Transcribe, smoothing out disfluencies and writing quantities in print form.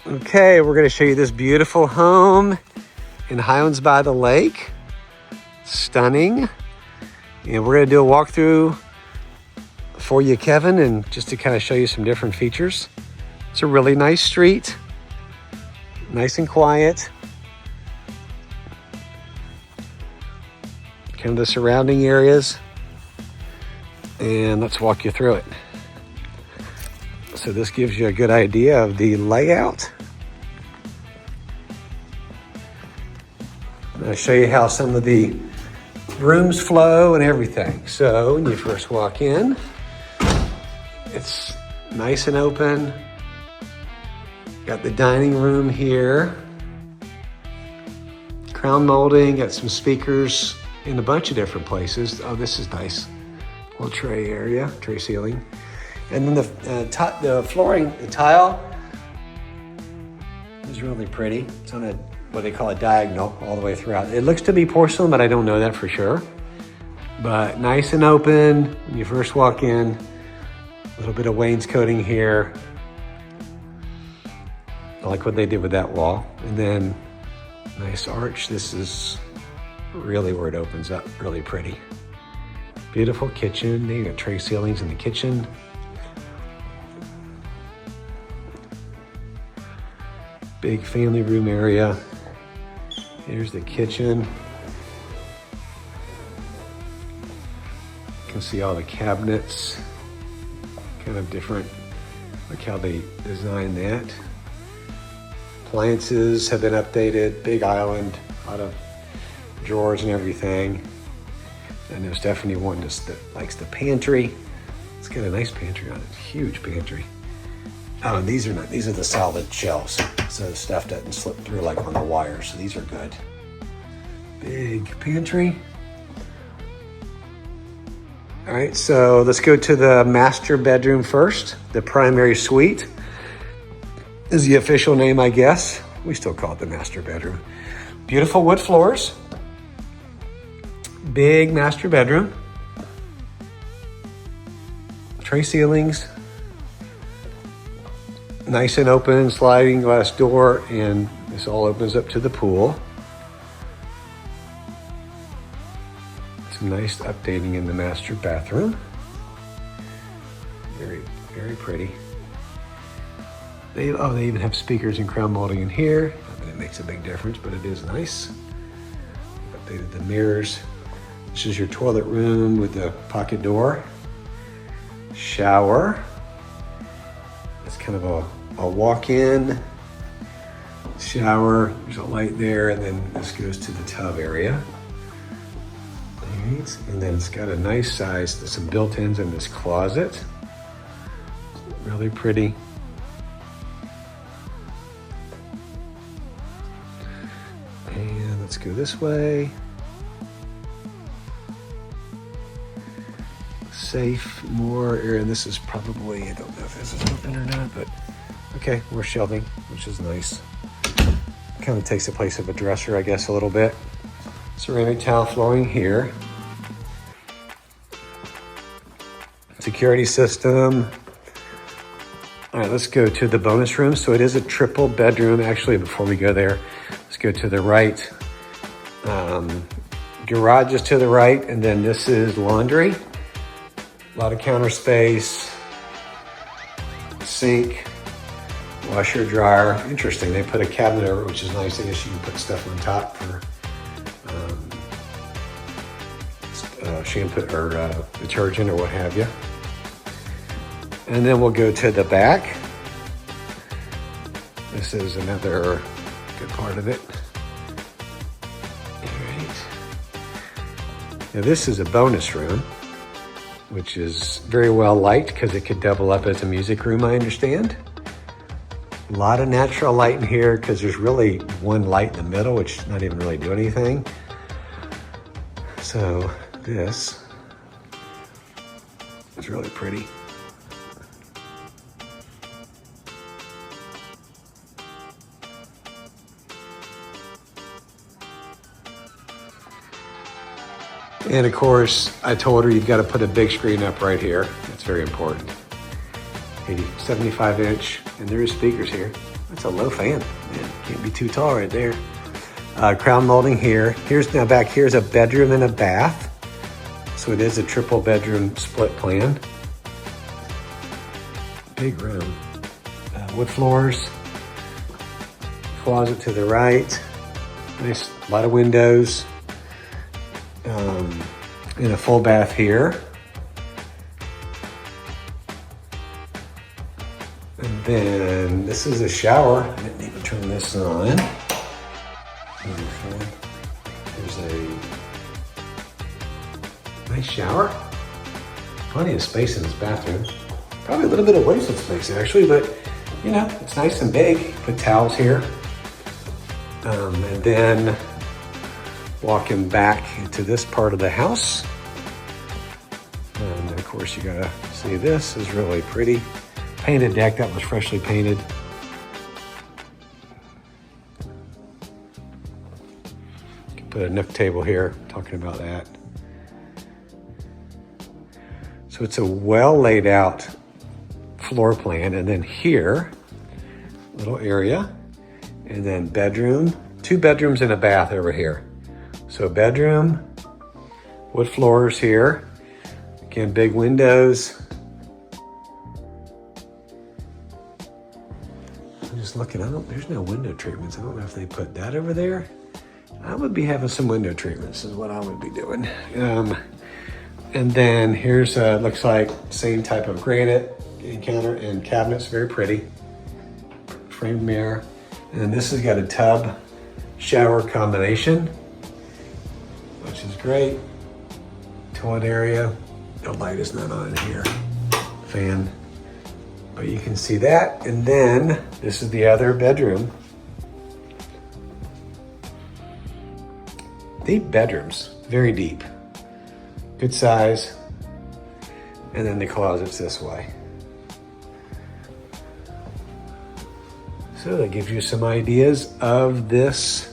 Okay, we're gonna show you this beautiful home in Highlands by the Lake. Stunning. And we're gonna do a walkthrough for you, Kevin, and just to kind of show you some different features. It's a really nice street, nice and quiet. Kind of the surrounding areas. And let's walk you through it. So this gives you a good idea of the layout. I'll show you how some of the rooms flow and everything. So when you first walk in, it's nice and open. Got the dining room here. Crown molding, got some speakers in a bunch of different places. Oh, this is nice. Little tray area, tray ceiling. And then the flooring, the tile is really pretty. It's on what they call a diagonal all the way throughout. It looks to be porcelain, but I don't know that for sure. But nice and open when you first walk in. A little bit of wainscoting here. I like what they did with that wall. And then nice arch. This is really where it opens up, really pretty. Beautiful kitchen. You got tray ceilings in the kitchen. Big family room area. Here's the kitchen. You can see all the cabinets. Kind of different. Look how they designed that. Appliances have been updated. Big island, a lot of drawers and everything. And there's definitely one that likes the pantry. It's got a nice pantry on it, huge pantry. Oh, and these are not, these are the solid shelves. So the stuff doesn't slip through like on the wire, so these are good. Big pantry. All right, so let's go to the master bedroom first. The primary suite is the official name, I guess. We still call it the master bedroom. Beautiful wood floors. Big master bedroom. Tray ceilings. Nice and open, sliding glass door, and this all opens up to the pool. Some nice updating in the master bathroom. Very, very pretty. They even have speakers and crown molding in here. Not that it makes a big difference, but it is nice. Updated the mirrors. This is your toilet room with the pocket door. Shower. It's kind of a walk-in shower. There's a light there, and then this goes to the tub area. Right. And then it's got a nice size, there's some built-ins in this closet. Really pretty. And let's go this way. Safe, more area, and this is probably, I don't know if this is open or not, but okay, more shelving, which is nice. Kind of takes the place of a dresser, I guess, a little bit. Ceramic tile flooring here. Security system. All right, let's go to the bonus room. So it is a triple bedroom. Actually, before we go there, let's go to the right. Garage is to the right, and then this is laundry. A lot of counter space, sink, washer, dryer. Interesting, they put a cabinet over, which is nice. I guess you can put stuff on top for shampoo or detergent or what have you. And then we'll go to the back. This is another good part of it. All right. Now this is a bonus room, which is very well light because it could double up as a music room, I understand. A lot of natural light in here because there's really one light in the middle, which is not even really doing anything. So this is really pretty. And of course, I told her you've got to put a big screen up right here. That's very important. 75 inch, and there is speakers here. That's a low fan. Man, can't be too tall right there. Crown molding here. Here's now back here's a bedroom and a bath. So it is a triple bedroom split plan. Big room. Wood floors. Closet to the right. Nice, a lot of windows. And a full bath here. And then this is a shower. I didn't even turn this on. There's a nice shower. Plenty of space in this bathroom. Probably a little bit of wasted space actually, but you know, it's nice and big. Put towels here. And then walking back into this part of the house. And of course you gotta see this is really pretty. Painted deck that was freshly painted. Can put a nook table here, talking about that. So it's a well laid out floor plan, and then here, little area, and then bedroom, 2 bedrooms and a bath over here. So bedroom, wood floors here. Again, big windows. I'm just looking, there's no window treatments. I don't know if they put that over there. I would be having some window treatments is what I would be doing. And then here's, looks like same type of granite counter and cabinets, very pretty. Framed mirror. And then this has got a tub shower combination, which is great. Toilet area. The light is not on in here. Fan. But you can see that. And then this is the other bedroom. Deep bedrooms, very deep. Good size. And then the closet's this way. So that gives you some ideas of this